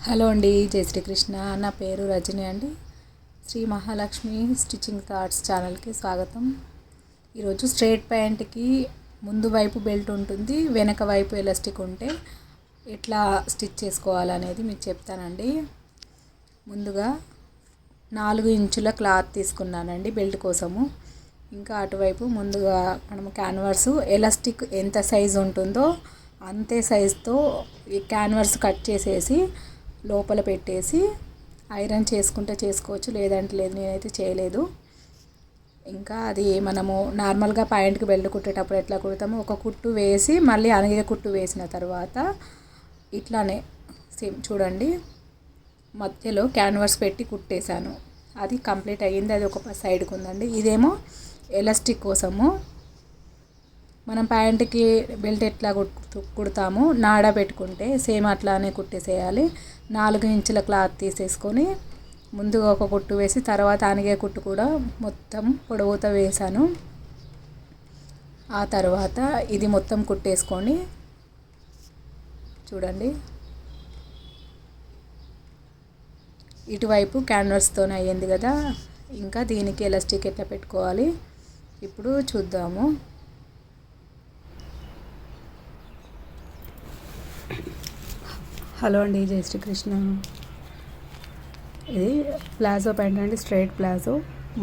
Hello అండి, జై శ్రీకృష్ణ. నా పేరు రజని అండి. శ్రీ మహాలక్ష్మి స్టిచ్చింగ్ థాట్స్ ఛానల్కి స్వాగతం. ఈరోజు స్ట్రైట్ ప్యాంట్కి ముందు వైపు బెల్ట్ ఉంటుంది, వెనక వైపు ఎలాస్టిక్ ఉంటే ఎట్లా స్టిచ్ చేసుకోవాలనేది మీకు చెప్తానండి. ముందుగా 4 ఇంచుల క్లాత్ తీసుకున్నానండి బెల్ట్ కోసము. ఇంకా అటువైపు ముందుగా మనము క్యాన్వాస్ ఎలాస్టిక్ ఎంత సైజు ఉంటుందో అంతే సైజుతో ఈ క్యాన్వాస్ కట్ చేసేసి లోపల పెట్టేసి ఐరన్ చేసుకుంటే చేసుకోవచ్చు, లేదంటే లేదు. నేనైతే చేయలేదు. ఇంకా అది మనము నార్మల్గా ప్యాంట్కి బెల్ట్ కుట్టేటప్పుడు ఎట్లా కుడతామో ఒక కుట్టు వేసి మళ్ళీ అనిగే కుట్టు వేసిన తర్వాత ఇట్లానే సేమ్ చూడండి, మధ్యలో క్యాన్వాస్ పెట్టి కుట్టేశాను. అది కంప్లీట్ అయ్యింది. అది ఒక సైడ్కి ఉందండి. ఇదేమో ఎలాస్టిక్ కోసము. మనం ప్యాంట్కి బెల్ట్ ఎట్లా కుడతామో నాడా పెట్టుకుంటే సేమ్ అట్లానే కుట్టేసేయాలి. 4 ఇంచుల క్లాత్ తీసేసుకొని ముందుగా ఒక కుట్టు వేసి తర్వాత అనిగే కుట్టు కూడా మొత్తం పొడవుతో వేసాను. ఆ తర్వాత ఇది మొత్తం కుట్టేసుకొని చూడండి, ఇటువైపు క్యాన్వాస్తోనే అయ్యింది కదా. ఇంకా దీనికి ఎలాస్టిక్ ఎట్లా పెట్టుకోవాలి ఇప్పుడు చూద్దాము. హలో అండి, జై శ్రీకృష్ణ. ఇది ప్లాజో ప్యాంట్ అండి, స్ట్రైట్ ప్లాజో.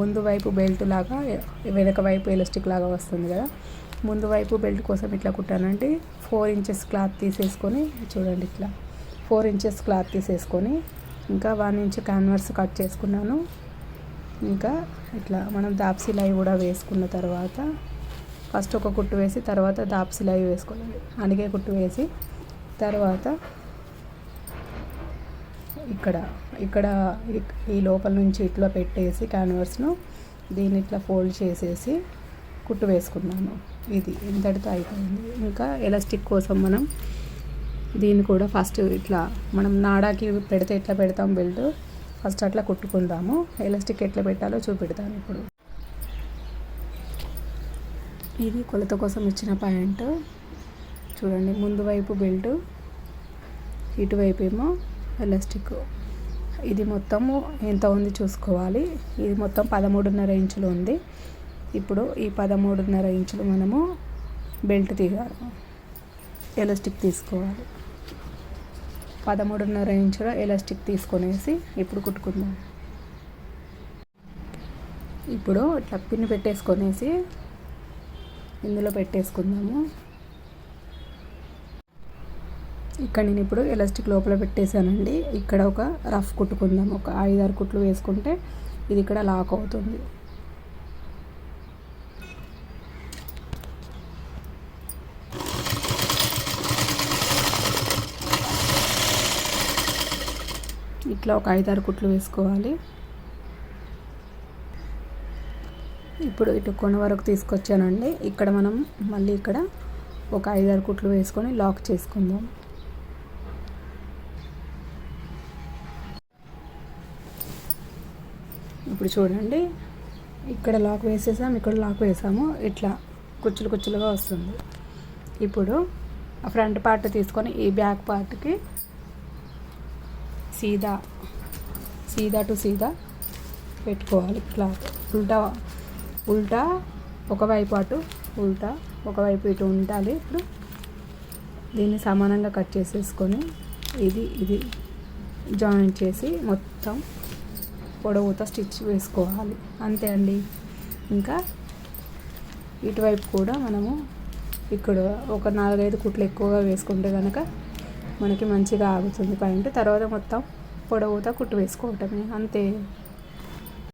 ముందు వైపు బెల్ట్ లాగా, వెనక వైపు ఎలాస్టిక్ లాగా వస్తుంది కదా. ముందు వైపు బెల్ట్ కోసం ఇట్లా కుట్టానండి. 4 ఇంచెస్ క్లాత్ తీసేసుకొని చూడండి, ఇట్లా 4 ఇంచెస్ క్లాత్ తీసేసుకొని ఇంకా 1 ఇంచ్ క్యాన్వాస్ కట్ చేసుకున్నాను. ఇంకా ఇట్లా మనం దాప్సిలై కూడా వేసుకున్న తర్వాత ఫస్ట్ ఒక కుట్టు వేసి తర్వాత దాప్సిలై వేసుకోవాలి. అనిగే కుట్టు వేసి తర్వాత ఇక్కడ ఈ లోపల నుంచి ఇట్లా పెట్టేసి క్యాన్వాస్ను దీన్ని ఇట్లా ఫోల్డ్ చేసేసి కుట్టు వేసుకున్నాను. ఇది ఇంతటితో అయిపోయింది. ఇంకా ఎలాస్టిక్ కోసం మనం దీన్ని కూడా ఫస్ట్ ఇట్లా మనం నాడాకి పెడితే ఎట్లా పెడతాం బెల్ట్, ఫస్ట్ అట్లా కుట్టుకుందాము. ఎలాస్టిక్ ఎట్లా పెట్టాలో చూపెడతాను ఇప్పుడు. ఇది కొలత కోసం ఇచ్చిన ప్యాంటు చూడండి. ముందు వైపు బెల్ట్, ఇటువైపు ఏమో ఎలాస్టిక్. ఇది మొత్తము ఎంత ఉంది చూసుకోవాలి. ఇది మొత్తం 13.5 ఇంచులు ఉంది. ఇప్పుడు ఈ 13.5 ఇంచులు మనము బెల్ట్ తీయాలి, ఎలాస్టిక్ తీసుకోవాలి. 13.5 ఇంచుల ఎలాస్టిక్ తీసుకొనేసి ఇప్పుడు కుట్టుకుందాం. ఇప్పుడు ఇట్లా పిన్ పెట్టేసుకొనేసి ఇందులో పెట్టేసుకుందాము. ఇక్కడ నేను ఇప్పుడు ఎలాస్టిక్ లోపల పెట్టేశానండి. ఇక్కడ ఒక రఫ్ కుట్టుకుందాం. ఒక 5-6 కుట్లు వేసుకుంటే ఇది ఇక్కడ లాక్ అవుతుంది. ఇట్లా ఒక 5-6 కుట్లు వేసుకోవాలి. ఇప్పుడు ఇటు కొన వరకు తీసుకొచ్చానండి. ఇక్కడ మనం మళ్ళీ ఇక్కడ ఒక 5-6 కుట్లు వేసుకొని లాక్ చేసుకుందాం. ఇప్పుడు చూడండి, ఇక్కడ లాక్ వేసేసాము, ఇక్కడ లాక్ వేసాము. ఇట్లా కుచ్చులు కుచ్చులుగా వస్తుంది. ఇప్పుడు ఆ ఫ్రంట్ పార్ట్ తీసుకొని ఈ బ్యాక్ పార్ట్కి సీదా టు సీదా పెట్టుకోవాలి క్లాత్. ఉల్టా ఒకవైపు అటు, ఉల్టా ఒకవైపు ఇటు ఉండాలి. ఇప్పుడు దీన్ని సమానంగా కట్ చేసేసుకొని ఇది జాయింట్ చేసి మొత్తం పొడవుతో స్టిచ్ వేసుకోవాలి. అంతే అండి. ఇంకా ఇటువైపు కూడా మనము ఇక్కడ ఒక 4-5 కుట్లు ఎక్కువగా వేసుకుంటే కనుక మనకి మంచిగా ఆగుతుంది ప్యాంట్. తర్వాత మొత్తం పొడవుతో కుట్టు వేసుకోవటమే, అంతే.